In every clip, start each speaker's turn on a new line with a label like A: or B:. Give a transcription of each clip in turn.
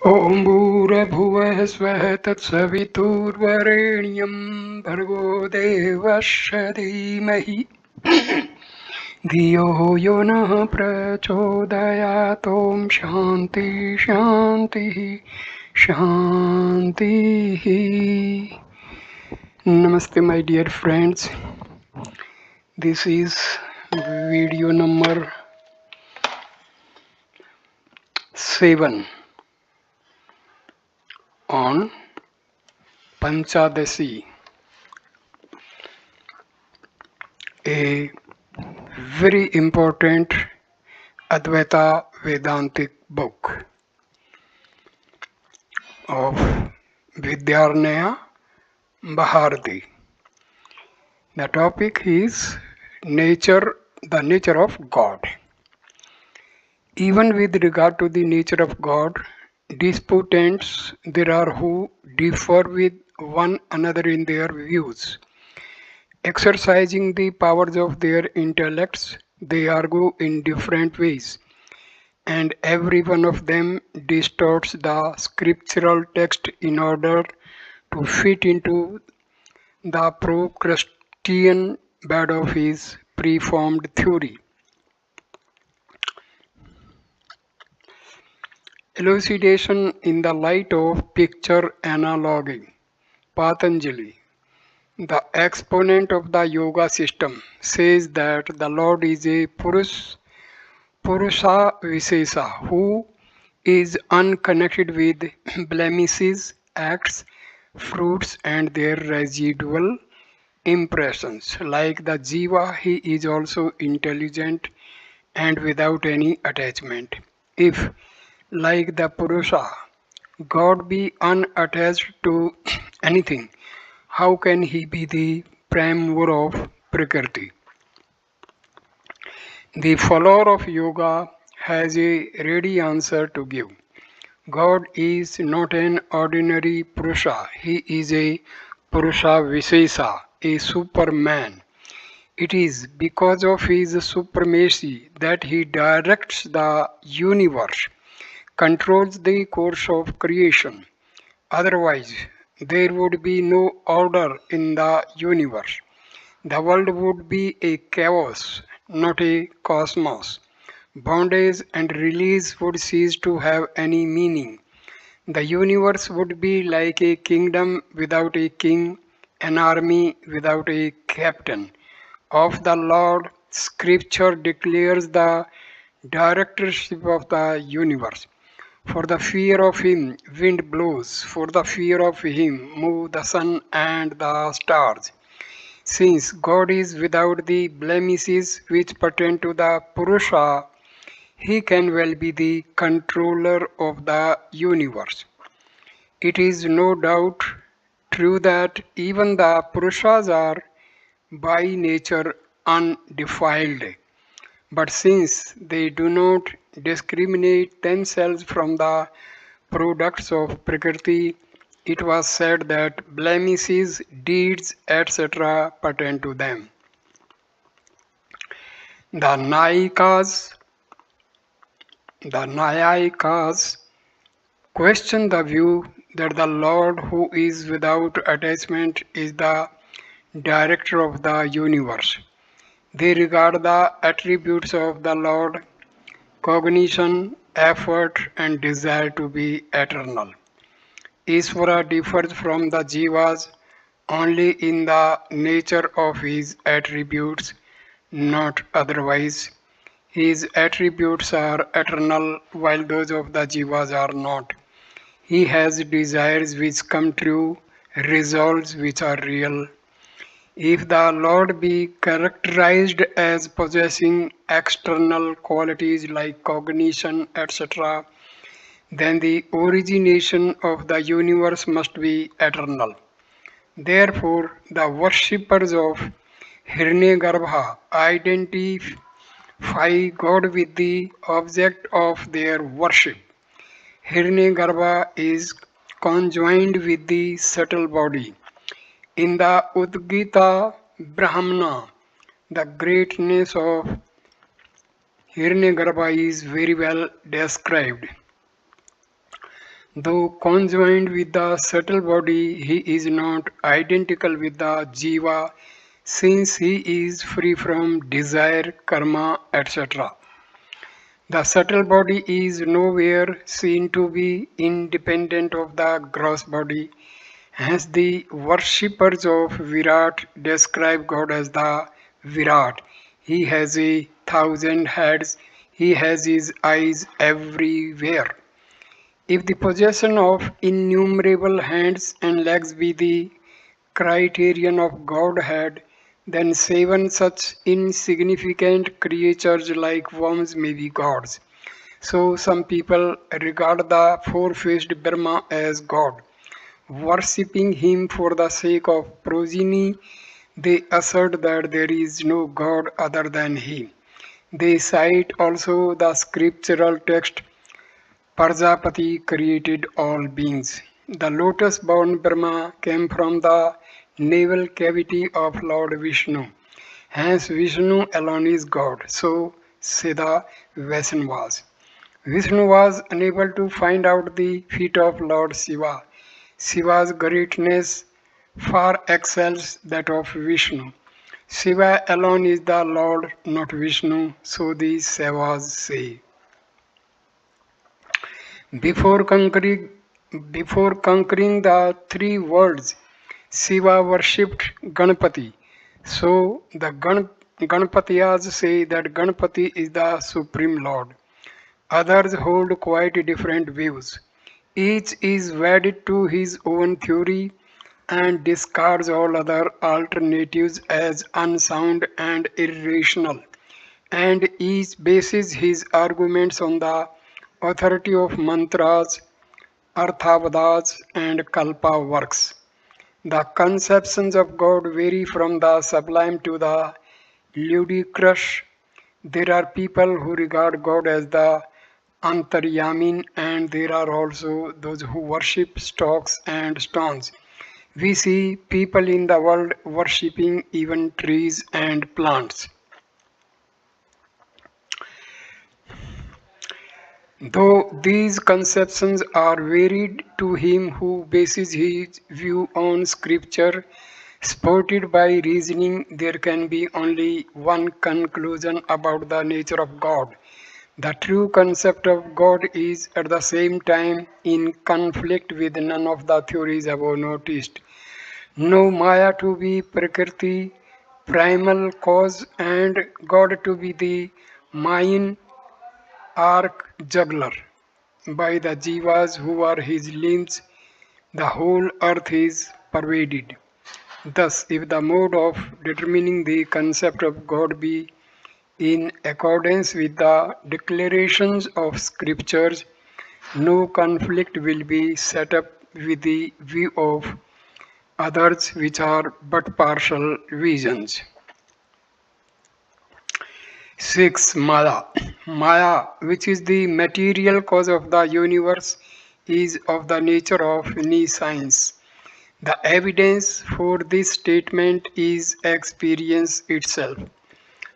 A: ॐ भूर्भुवः स्वः तत्सवितुर्वरेण्यं भर्गो देवस्य धीमहि धियो यो नः प्रचोदयात्। ॐ शान्ति शान्तिः शान्तिः. Namaste my dear friends. This is video number 7 on Panchadasi, a very important Advaita Vedantic book of Vidyaranya Bharati. The topic is the nature of God. Even with regard to the nature of God, disputants there are who differ with one another in their views. Exercising the powers of their intellects, they argue in different ways, and every one of them distorts the scriptural text in order to fit into the pro-Christian bed of his preformed theory. Elucidation in the light of picture analogy. Patanjali, the exponent of the yoga system, says that the Lord is a Purusha Vishesha who is unconnected with blemishes, acts, fruits and their residual impressions. Like the Jiva, he is also intelligent and without any attachment. If, like the Purusha, God be unattached to anything, how can he be the prime mover of Prakriti? The follower of yoga has a ready answer to give. God is not an ordinary Purusha, he is a Purusha Vishesha, a superman. It is because of his supremacy that he directs the universe, controls the course of creation. Otherwise, there would be no order in the universe. The world would be a chaos, not a cosmos. Bondage and release would cease to have any meaning. The universe would be like a kingdom without a king, an army without a captain. Of the Lord, Scripture declares the directorship of the universe. For the fear of him, wind blows. For the fear of him, move the sun and the stars. Since God is without the blemishes which pertain to the Purusha, he can well be the controller of the universe. It is no doubt true that even the Purushas are by nature undefiled. But since they do not discriminate themselves from the products of Prakriti, it was said that blemishes, deeds, etc. pertain to them. The Nyayikas question the view that the Lord who is without attachment is the director of the universe. They regard the attributes of the Lord, cognition, effort, and desire to be eternal. Ishvara differs from the Jivas only in the nature of his attributes, not otherwise. His attributes are eternal while those of the Jivas are not. He has desires which come true, resolves which are real. If the Lord be characterized as possessing external qualities like cognition, etc., then the origination of the universe must be eternal. Therefore, the worshippers of Hiranyagarbha identify God with the object of their worship. Hiranyagarbha is conjoined with the subtle body. In the Udgita Brahmana, the greatness of Hiranyagarbha is very well described. Though conjoined with the subtle body, he is not identical with the jiva since he is free from desire, karma, etc. The subtle body is nowhere seen to be independent of the gross body. Hence, the worshippers of Virat describe God as the Virat. He has 1,000 heads, he has his eyes everywhere. If the possession of innumerable hands and legs be the criterion of Godhead, then seven such insignificant creatures like worms may be gods. So some people regard the four-faced Brahma as God. Worshipping him for the sake of progeny, they assert that there is no God other than him. They cite also the scriptural text Prajapati created all beings. The lotus-born Brahma came from the navel cavity of Lord Vishnu. Hence Vishnu alone is God. So say the Vaishnavas. Vishnu was unable to find out the feet of Lord Shiva. Shiva's greatness far excels that of Vishnu. Shiva alone is the Lord, not Vishnu, so the Sevas say. Before conquering, before conquering the three worlds, Shiva worshipped Ganpati. So the Ganpatiyas say that Ganpati is the Supreme Lord. Others hold quite different views. Each is wedded to his own theory and discards all other alternatives as unsound and irrational, and each bases his arguments on the authority of mantras, arthavadas, and kalpa works. The conceptions of God vary from the sublime to the ludicrous. There are people who regard God as the Antaryamin, and there are also those who worship stocks and stones. We see people in the world worshipping even trees and plants. Though these conceptions are varied, to him who bases his view on scripture, supported by reasoning, there can be only one conclusion about the nature of God. The true concept of God is at the same time in conflict with none of the theories above noticed. Know Maya to be Prakriti, primal cause, and God to be the Mayan arc juggler. By the jivas who are his limbs, the whole earth is pervaded. Thus, if the mode of determining the concept of God be in accordance with the declarations of scriptures, no conflict will be set up with the view of others which are but partial visions. 6. Maya. Maya, which is the material cause of the universe, is of the nature of nescience. The evidence for this statement is experience itself.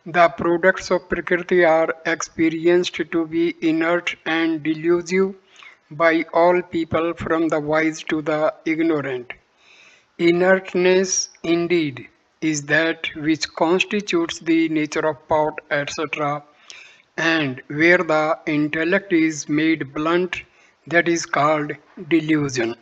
A: The products of Prakriti are experienced to be inert and delusive by all people from the wise to the ignorant. Inertness, indeed, is that which constitutes the nature of pot, etc., and where the intellect is made blunt, that is called delusion.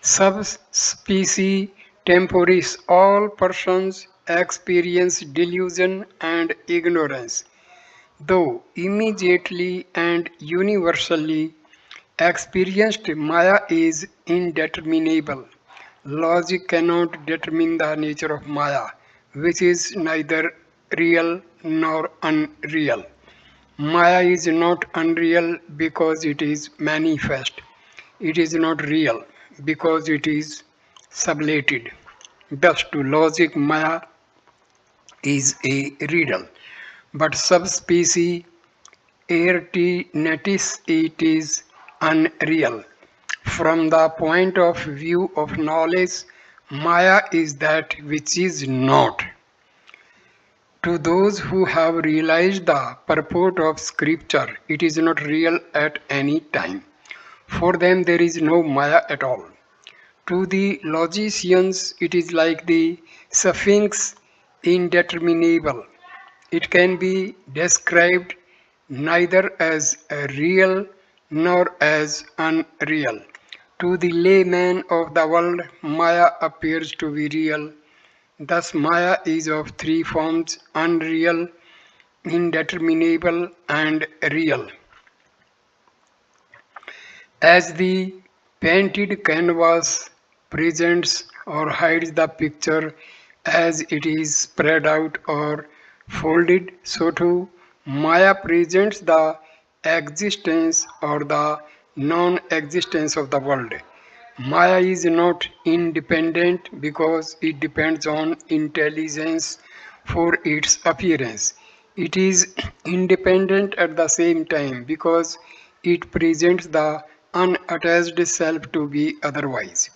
A: Subspecies temporis, all persons experience delusion and ignorance, though immediately and universally experienced Maya is indeterminable. Logic cannot determine the nature of Maya, which is neither real nor unreal. Maya is not unreal because it is manifest. It is not real because it is sublated. Thus, to logic, Maya is a riddle, but subspecies aeternatis it is unreal. From the point of view of knowledge, Maya is that which is not. To those who have realized the purport of scripture, it is not real at any time. For them there is no Maya at all. To the logicians, it is like the Sphinx, indeterminable. It can be described neither as real nor as unreal. To the layman of the world, Maya appears to be real. Thus, Maya is of three forms: unreal, indeterminable, and real. As the painted canvas presents or hides the picture as it is spread out or folded, so too Maya presents the existence or the non existence of the world. Maya is not independent because it depends on intelligence for its appearance. It is independent at the same time because it presents the unattached self to be otherwise.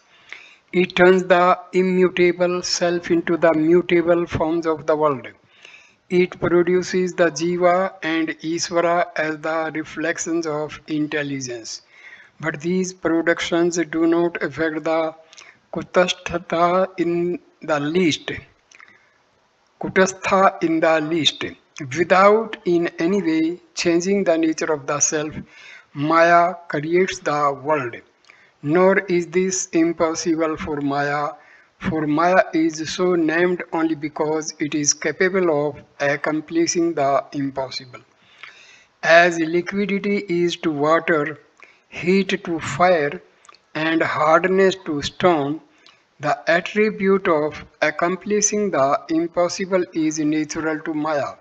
A: It turns the immutable self into the mutable forms of the world. It produces the Jiva and Isvara as the reflections of intelligence. But these productions do not affect the Kutastha in the least. Kutastha in the least. Without in any way changing the nature of the self, Maya creates the world. Nor is this impossible for Maya is so named only because it is capable of accomplishing the impossible. As liquidity is to water, heat to fire, and hardness to stone, the attribute of accomplishing the impossible is natural to Maya.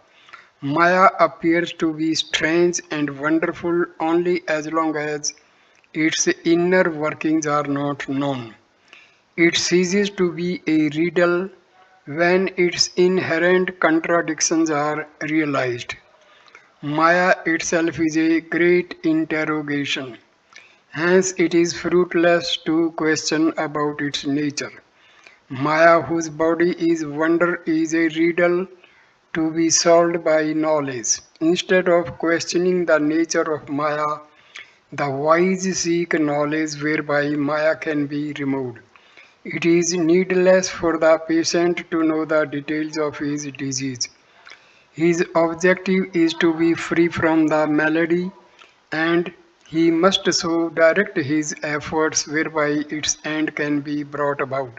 A: Maya appears to be strange and wonderful only as long as its inner workings are not known. It ceases to be a riddle when its inherent contradictions are realized. Maya itself is a great interrogation. Hence, it is fruitless to question about its nature. Maya, whose body is wonder, is a riddle to be solved by knowledge. Instead of questioning the nature of Maya, the wise seek knowledge whereby Maya can be removed. It is needless for the patient to know the details of his disease. His objective is to be free from the malady, and he must so direct his efforts whereby its end can be brought about.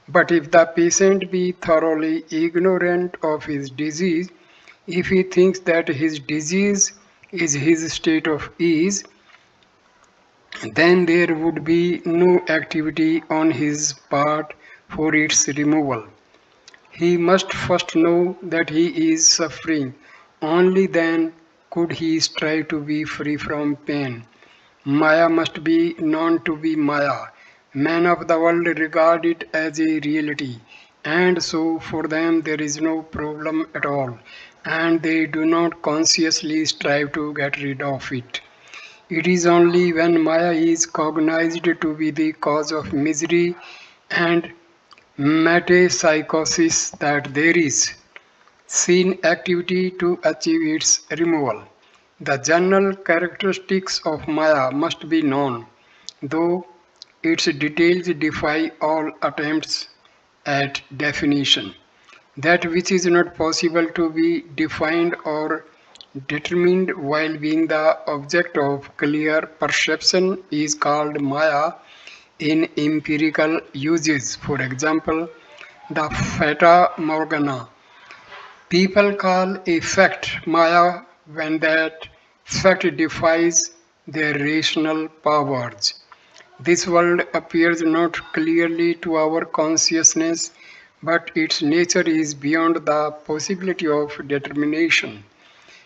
A: But if the patient be thoroughly ignorant of his disease, if he thinks that his disease is his state of ease, then there would be no activity on his part for its removal. He must first know that he is suffering. Only then could he strive to be free from pain. Maya must be known to be Maya. Men of the world regard it as a reality, and so for them there is no problem at all, and they do not consciously strive to get rid of it. It is only when Maya is cognized to be the cause of misery and metempsychosis that there is seen activity to achieve its removal. The general characteristics of Maya must be known, though its details defy all attempts at definition. That which is not possible to be defined or determined while being the object of clear perception is called Maya in empirical uses. For example, the Fata Morgana. People call a fact Maya when that fact defies their rational powers. This world appears not clearly to our consciousness, but its nature is beyond the possibility of determination.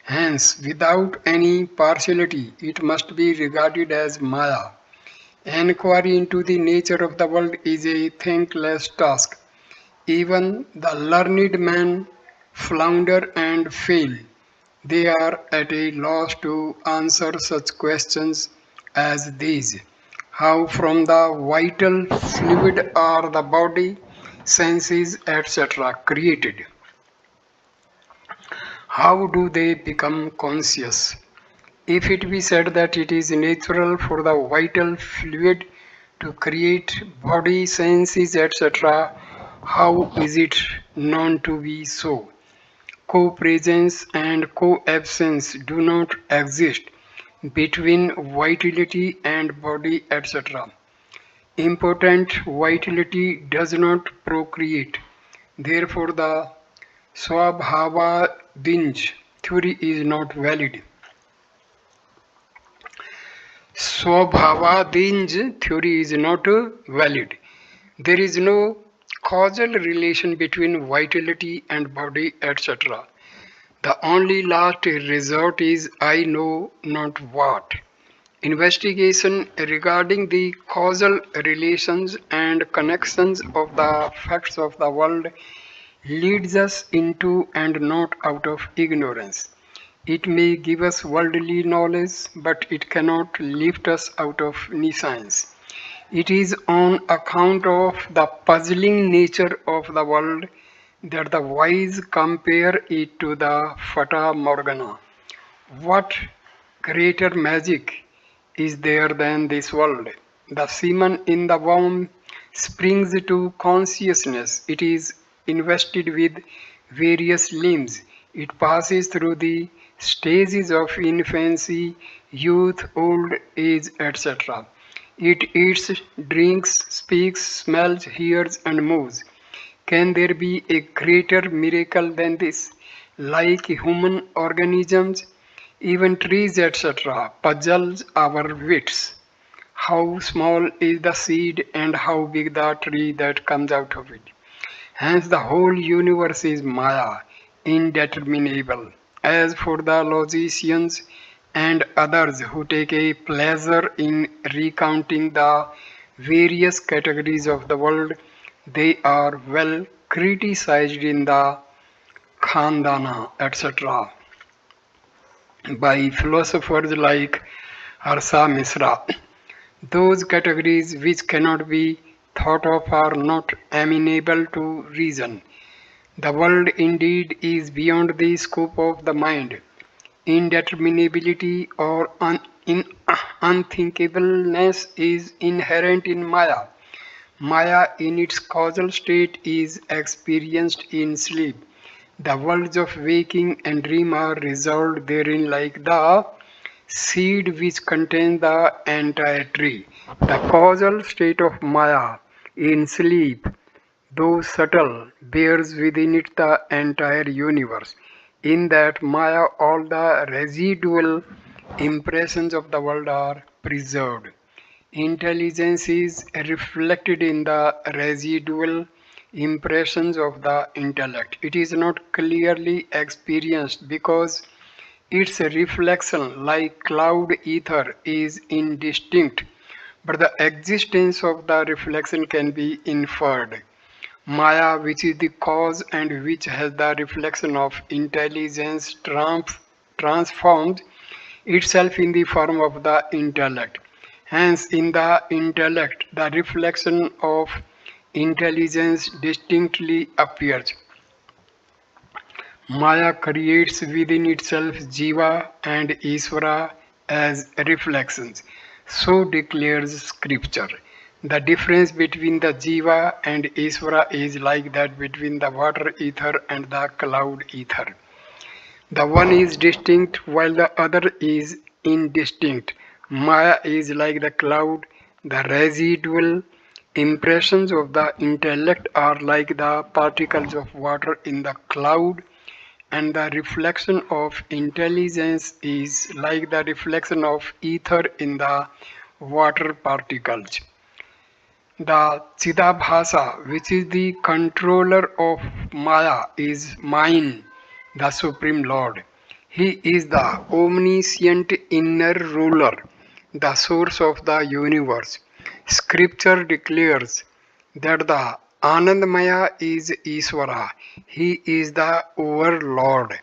A: Hence, without any partiality, it must be regarded as Maya. Enquiry into the nature of the world is a thankless task. Even the learned men flounder and fail. They are at a loss to answer such questions as these. How from the vital fluid are the body, senses, etc. created? How do they become conscious? If it be said that it is natural for the vital fluid to create body, senses, etc., how is it known to be so? Co-presence and co-absence do not exist between vitality and body, etc. Important vitality does not procreate. Therefore, the Swabhavadinj theory is not valid. Swabhavadinj theory is not valid. There is no causal relation between vitality and body, etc. The only last resort is I know not what. Investigation regarding the causal relations and connections of the facts of the world leads us into and not out of ignorance. It may give us worldly knowledge, but it cannot lift us out of nescience. It is on account of the puzzling nature of the world that the wise compare it to the Fata Morgana. What greater magic is there than this world? The semen in the womb springs to consciousness. It is invested with various limbs. It passes through the stages of infancy, youth, old age, etc. It eats, drinks, speaks, smells, hears, and moves. Can there be a greater miracle than this? Like human organisms, even trees, etc., puzzles our wits. How small is the seed and how big the tree that comes out of it? Hence, the whole universe is Maya, indeterminable. As for the logicians and others who take a pleasure in recounting the various categories of the world, they are well criticized in the Khandana, etc., by philosophers like Harsa Misra. Those categories which cannot be thought of are not amenable to reason. The world indeed is beyond the scope of the mind. Indeterminability or unthinkableness is inherent in Maya. Maya in its causal state is experienced in sleep. The worlds of waking and dream are resolved therein like the seed which contains the entire tree. The causal state of Maya in sleep, though subtle, bears within it the entire universe. In that Maya, all the residual impressions of the world are preserved. Intelligence is reflected in the residual impressions of the intellect. It is not clearly experienced because its reflection, like cloud ether, is indistinct, but the existence of the reflection can be inferred. Maya, which is the cause and which has the reflection of intelligence, transforms itself in the form of the intellect. Hence, in the intellect, the reflection of intelligence distinctly appears. Maya creates within itself Jiva and Isvara as reflections. So declares scripture. The difference between the Jiva and Isvara is like that between the water ether and the cloud ether. The one is distinct while the other is indistinct. Maya is like the cloud. The residual impressions of the intellect are like the particles of water in the cloud, and the reflection of intelligence is like the reflection of ether in the water particles. The Chidabhasa, which is the controller of Maya, is mine, the Supreme Lord. He is the omniscient inner ruler, the source of the universe. Scripture declares that the Anandamaya is Iswara. He is the overlord,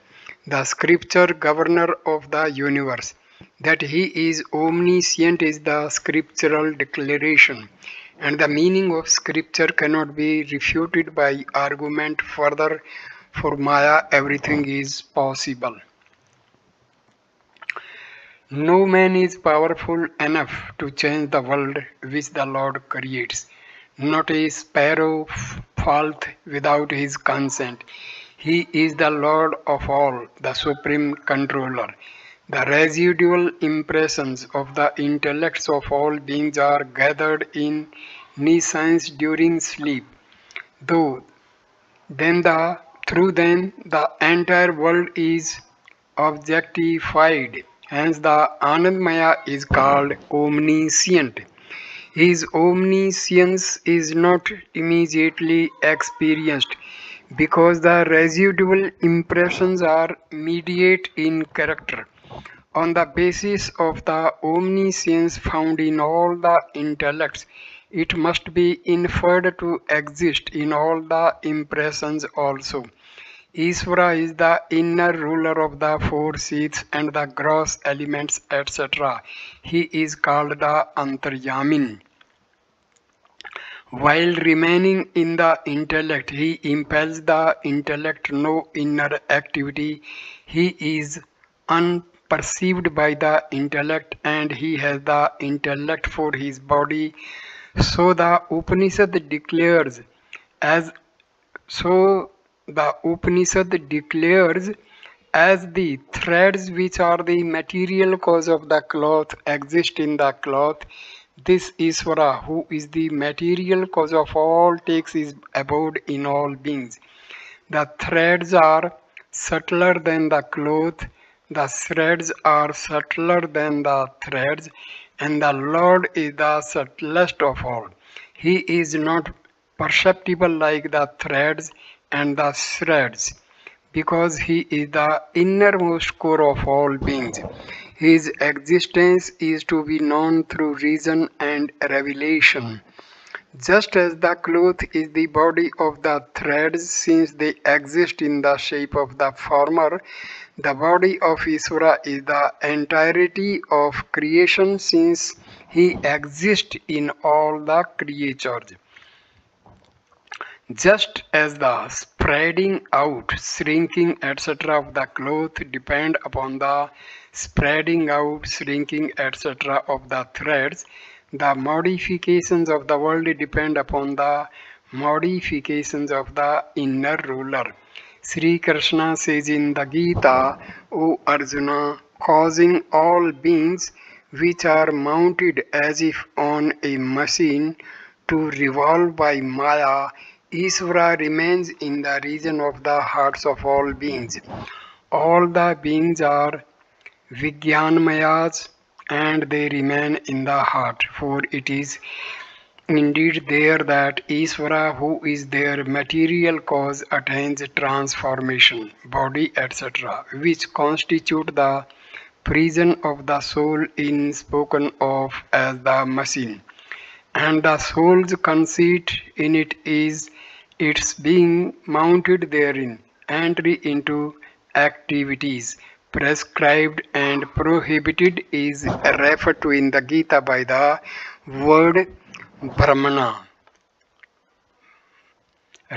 A: the scripture governor of the universe. That he is omniscient is the scriptural declaration, and the meaning of scripture cannot be refuted by argument further. For Maya, everything is possible. No man is powerful enough to change the world which the Lord creates. Not a sparrow falleth without his consent. He is the Lord of all, the supreme controller. The residual impressions of the intellects of all beings are gathered in nescience during sleep, though then through them the entire world is objectified. Hence the Anandmaya is called omniscient. His omniscience is not immediately experienced because the residual impressions are mediate in character. On the basis of the omniscience found in all the intellects, it must be inferred to exist in all the impressions also. Isvara is the inner ruler of the four seats and the gross elements, etc. He is called the Antaryamin. While remaining in the intellect, he impels the intellect no inner activity. He is unperceived by the intellect and he has the intellect for his body. So the Upanishad declares as so the Upanishad declares as the threads which are the material cause of the cloth exist in the cloth, this Isvara, who is the material cause of all, takes his abode in all beings. The threads are subtler than the cloth, the threads are subtler than the threads, and the Lord is the subtlest of all. He is not perceptible like the threads and the threads because he is the innermost core of all beings. His existence is to be known through reason and revelation. Just as the cloth is the body of the threads, since they exist in the shape of the former, the body of Isvara is the entirety of creation, since he exists in all the creatures. Just as the spreading out, shrinking, etc. of the cloth depend upon the spreading out, shrinking, etc. of the threads, the modifications of the world depend upon the modifications of the inner ruler. Sri Krishna says in the Gita, O Arjuna, causing all beings which are mounted as if on a machine to revolve by Maya, Isvara remains in the region of the hearts of all beings. All the beings are Vijnanamayas and they remain in the heart, for it is indeed there that Isvara, who is their material cause, attains transformation, body, etc., which constitute the prison of the soul in spoken of as the machine. And the soul's conceit in it is its being mounted therein, entry into activities prescribed and prohibited is referred to in the Gita by the word Brahmana,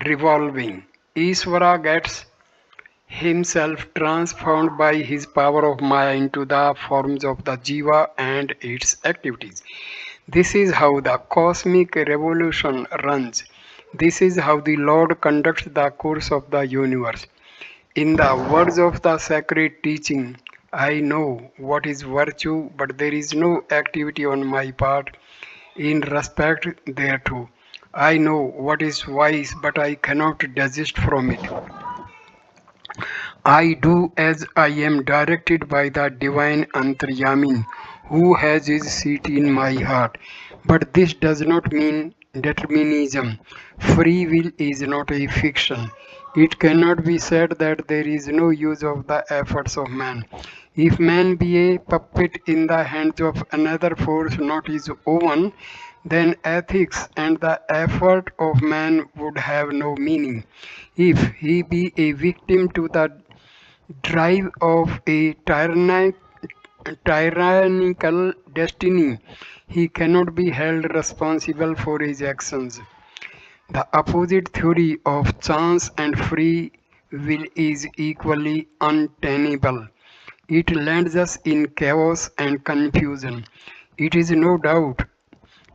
A: revolving. Isvara gets himself transformed by his power of Maya into the forms of the Jiva and its activities. This is how the cosmic revolution runs. This is how the Lord conducts the course of the universe. In the words of the sacred teaching, I know what is virtue, but there is no activity on my part in respect thereto. I know what is wise, but I cannot desist from it. I do as I am directed by the divine Antaryamin, who has his seat in my heart. But this does not mean determinism. Free will is not a fiction. It cannot be said that there is no use of the efforts of man. If man be a puppet in the hands of another force not his own, then ethics and the effort of man would have no meaning. If he be a victim to the drive of a tyrannical destiny, he cannot be held responsible for his actions. The opposite theory of chance and free will is equally untenable. It lands us in chaos and confusion. It is no doubt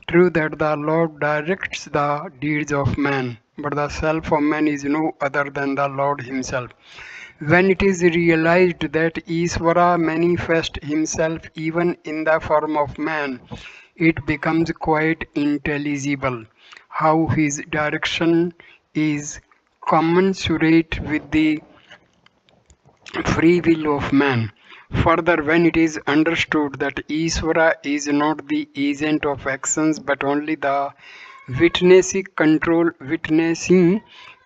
A: true that the Lord directs the deeds of man, but the self of man is no other than the Lord Himself. When it is realized that Ishvara manifests himself even in the form of man, it becomes quite intelligible how his direction is commensurate with the free will of man. Further, when it is understood that Ishvara is not the agent of actions but only the witnessing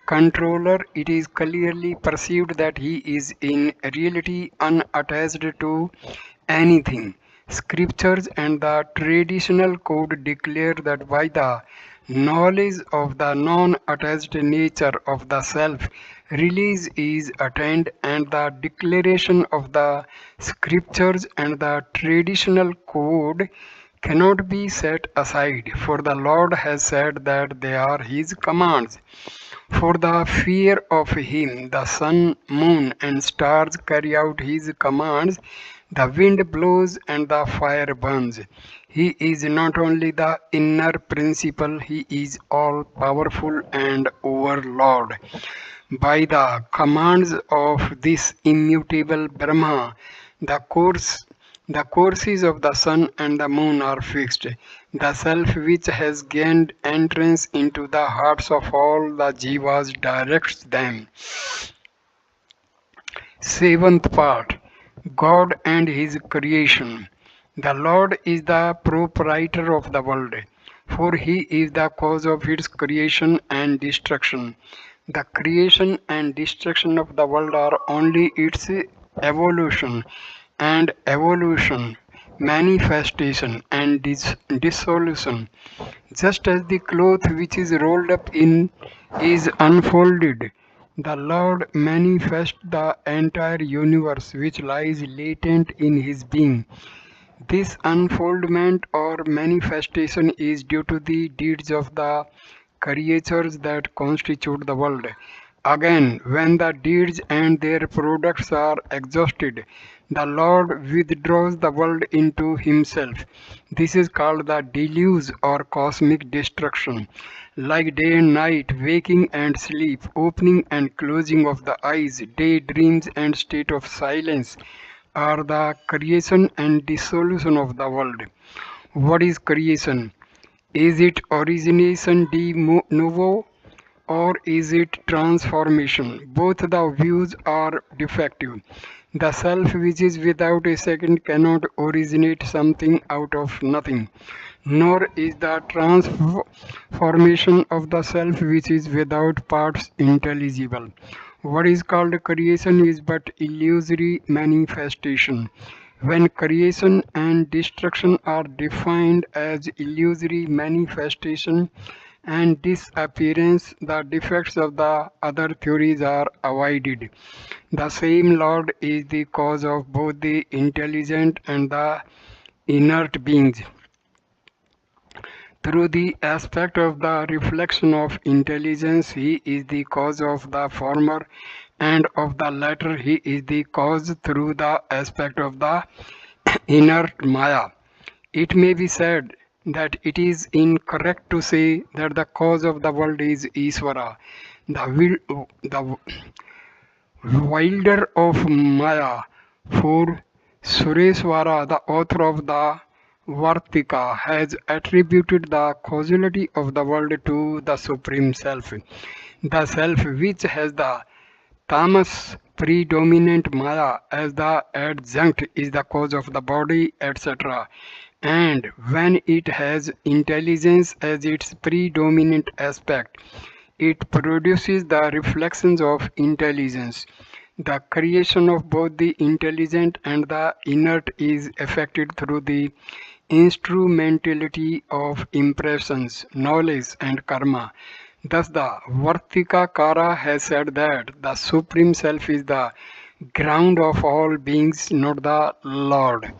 A: controller, it is clearly perceived that he is in reality unattached to anything. Scriptures and the traditional code declare that by the knowledge of the non-attached nature of the self, release is attained, and the declaration of the scriptures and the traditional code cannot be set aside, for the Lord has said that they are His commands. For the fear of Him, the sun, moon, and stars carry out His commands, the wind blows and the fire burns. He is not only the inner principle, He is all powerful and overlord. By the commands of this immutable Brahma, the course the courses of the sun and the moon are fixed. The self which has gained entrance into the hearts of all the jivas directs them. Seventh part, God and His creation. The Lord is the proprietor of the world, for He is the cause of its creation and destruction. The creation and destruction of the world are only its evolution, and evolution, manifestation, and dissolution. Just as the cloth which is rolled up in is unfolded, the Lord manifests the entire universe which lies latent in His being. This unfoldment or manifestation is due to the deeds of the creatures that constitute the world. Again, when the deeds and their products are exhausted, the Lord withdraws the world into Himself. This is called the deluge or cosmic destruction. Like day and night, waking and sleep, opening and closing of the eyes, daydreams and state of silence are the creation and dissolution of the world. What is creation? Is it origination de novo or is it transformation? Both the views are defective. The self which is without a second cannot originate something out of nothing, nor is the transformation of the self which is without parts intelligible. What is called creation is but illusory manifestation. When creation and destruction are defined as illusory manifestation and disappearance, the defects of the other theories are avoided. The same Lord is the cause of both the intelligent and the inert beings. Through the aspect of the reflection of intelligence, He is the cause of the former, and of the latter, He is the cause through the aspect of the inert Maya. It may be said that it is incorrect to say that the cause of the world is Ishvara, the wielder of Maya, for Sureswara, the author of the Vartika, has attributed the causality of the world to the Supreme Self. The Self which has the tamas predominant Maya as the adjunct is the cause of the body, etc. And when it has intelligence as its predominant aspect, it produces the reflections of intelligence. The creation of both the intelligent and the inert is effected through the instrumentality of impressions, knowledge, and karma. Thus, the Vartikakara has said that the Supreme Self is the ground of all beings, not the Lord.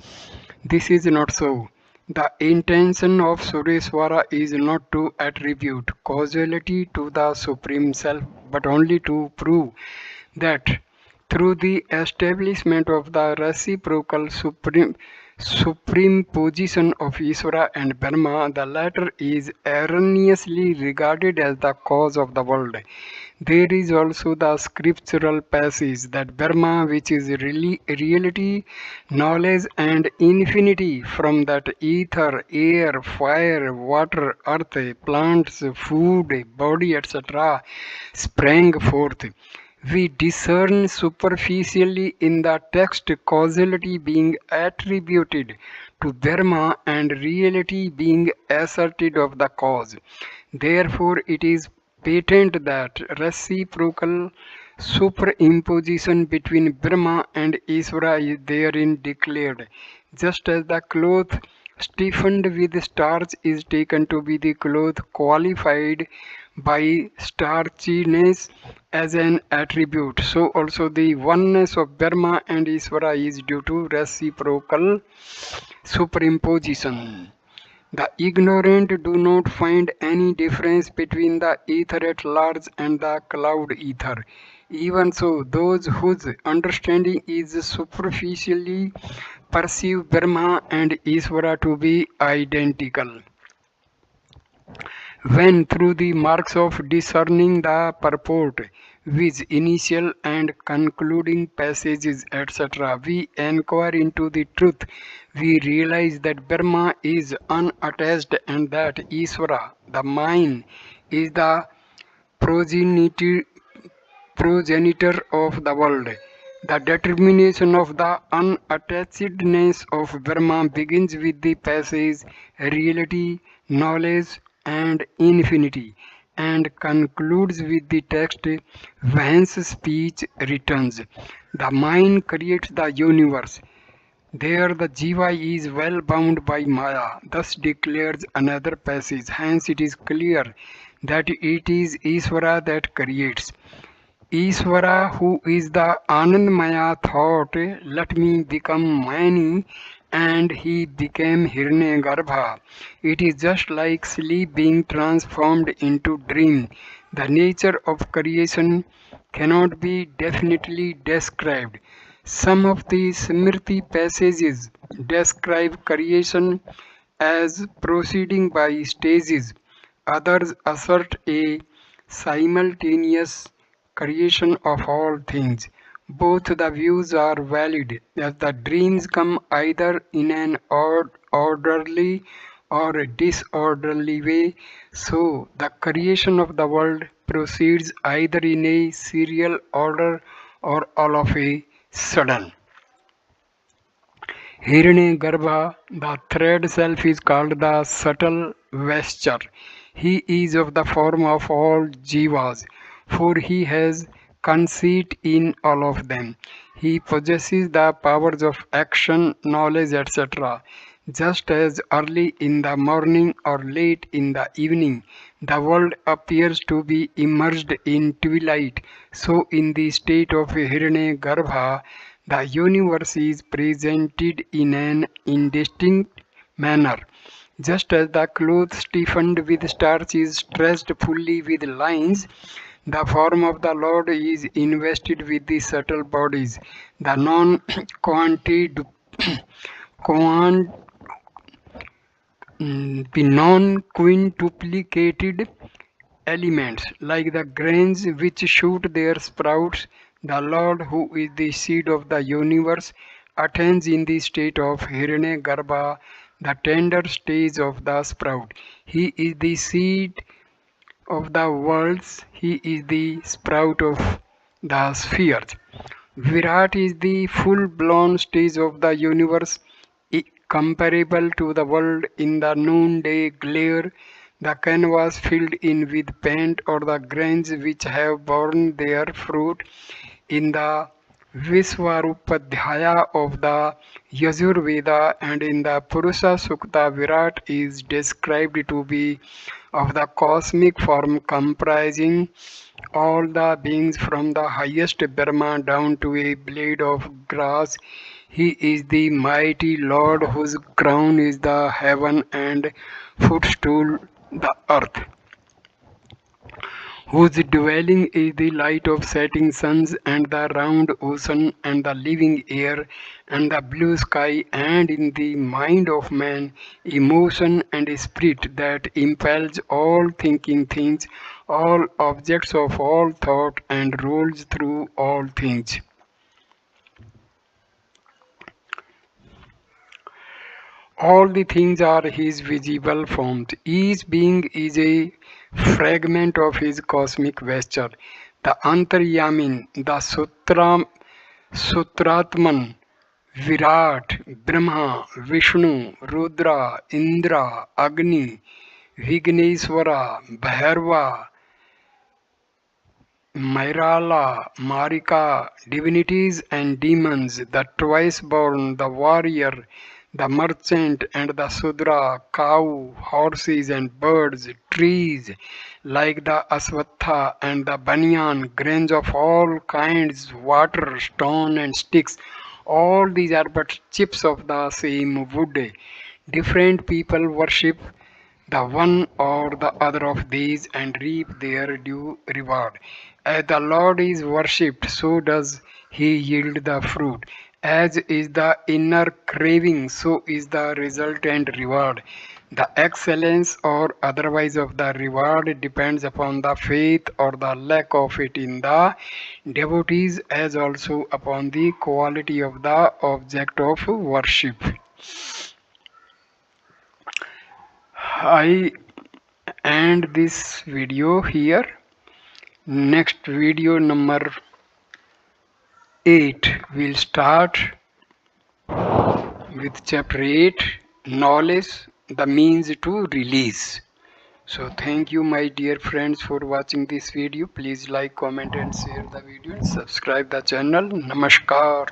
A: This is not so. The intention of Sureswara is not to attribute causality to the Supreme Self, but only to prove that Through the establishment of the reciprocal supreme position of Ishvara and Brahma, the latter is erroneously regarded as the cause of the world. There is also the scriptural passage that Brahma, which is really reality, knowledge, and infinity, from that ether, air, fire, water, earth, plants, food, body, etc., sprang forth. We discern superficially in the text causality being attributed to Brahma and reality being asserted of the cause. Therefore, it is patent that reciprocal superimposition between Brahma and Ishvara is therein declared, just as the cloth stiffened with starch is taken to be the cloth qualified by starchiness as an attribute, so also the oneness of Brahma and Ishvara is due to reciprocal superimposition. The ignorant do not find any difference between the ether at large and the cloud ether. Even so, those whose understanding is superficially perceive Brahma and Ishvara to be identical. When through the marks of discerning the purport, with initial and concluding passages, etc., we inquire into the truth, we realize that Brahma is unattached and that Ishvara, the mind, is the progenitor, progenitor of the world. The determination of the unattachedness of Brahma begins with the passage reality, knowledge, and infinity, and concludes with the text whence speech returns. The mind creates the universe. There the jiva is well bound by Maya, thus declares another passage. Hence it is clear that it is Ishvara that creates. Ishvara, who is the Anandmaya, thought, let me become many, and he became Hiranyagarbha. It is just like sleep being transformed into dream. The nature of creation cannot be definitely described. Some of the Smriti passages describe creation as proceeding by stages. Others assert a simultaneous creation of all things. Both the views are valid, as the dreams come either in an orderly or a disorderly way, so the creation of the world proceeds either in a serial order or all of a sudden. Hiranyagarbha, the thread self, is called the subtle vesture. He is of the form of all jivas, for he has conceit in all of them. He possesses the powers of action, knowledge, etc. Just as early in the morning or late in the evening, the world appears to be immersed in twilight, so in the state of Hiranyagarbha, the universe is presented in an indistinct manner. Just as the cloth stiffened with starch is stressed fully with lines, the form of the Lord is invested with the subtle bodies, the non-quintuplicated elements, like the grains which shoot their sprouts. The Lord, who is the seed of the universe, attains in the state of Hiranyagarbha, the tender stage of the sprout. He is the seed of the worlds, he is the sprout of the spheres. Virat is the full-blown stage of the universe, comparable to the world in the noonday glare, the canvas filled in with paint, or the grains which have borne their fruit. In the Vishwarupadhyaya of the Yajurveda and in the Purusha Sukta, Virat is described to be of the cosmic form comprising all the beings from the highest Brahma down to a blade of grass. He is the mighty Lord whose crown is the heaven and footstool the earth. whose dwelling is the light of setting suns and the round ocean and the living air and the blue sky, and in the mind of man emotion and spirit that impels all thinking things, all objects of all thought, and rolls through all things. All the things are his visible forms. Each being is a fragment of his cosmic vesture. The Antaryamin, the Sutratman, Virat, Brahma, Vishnu, Rudra, Indra, Agni, Vigneswara, Bhairava, Mairala, Marika, divinities and demons, the twice born, the warrior, the merchant and the Sudra, cow, horses and birds, trees like the Aswatha and the banyan, grains of all kinds, water, stone and sticks. All these are but chips of the same wood. Different people worship the one or the other of these and reap their due reward. As the Lord is worshipped, so does he yield the fruit. As is the inner craving, so is the resultant reward. The excellence or otherwise of the reward depends upon the faith or the lack of it in the devotees, as also upon the quality of the object of worship. I end this video here. Next video number 8 will start with chapter 8, knowledge, the means to release. So thank you my dear friends for watching this video. Please like, comment and share the video and subscribe the channel. Namaskar.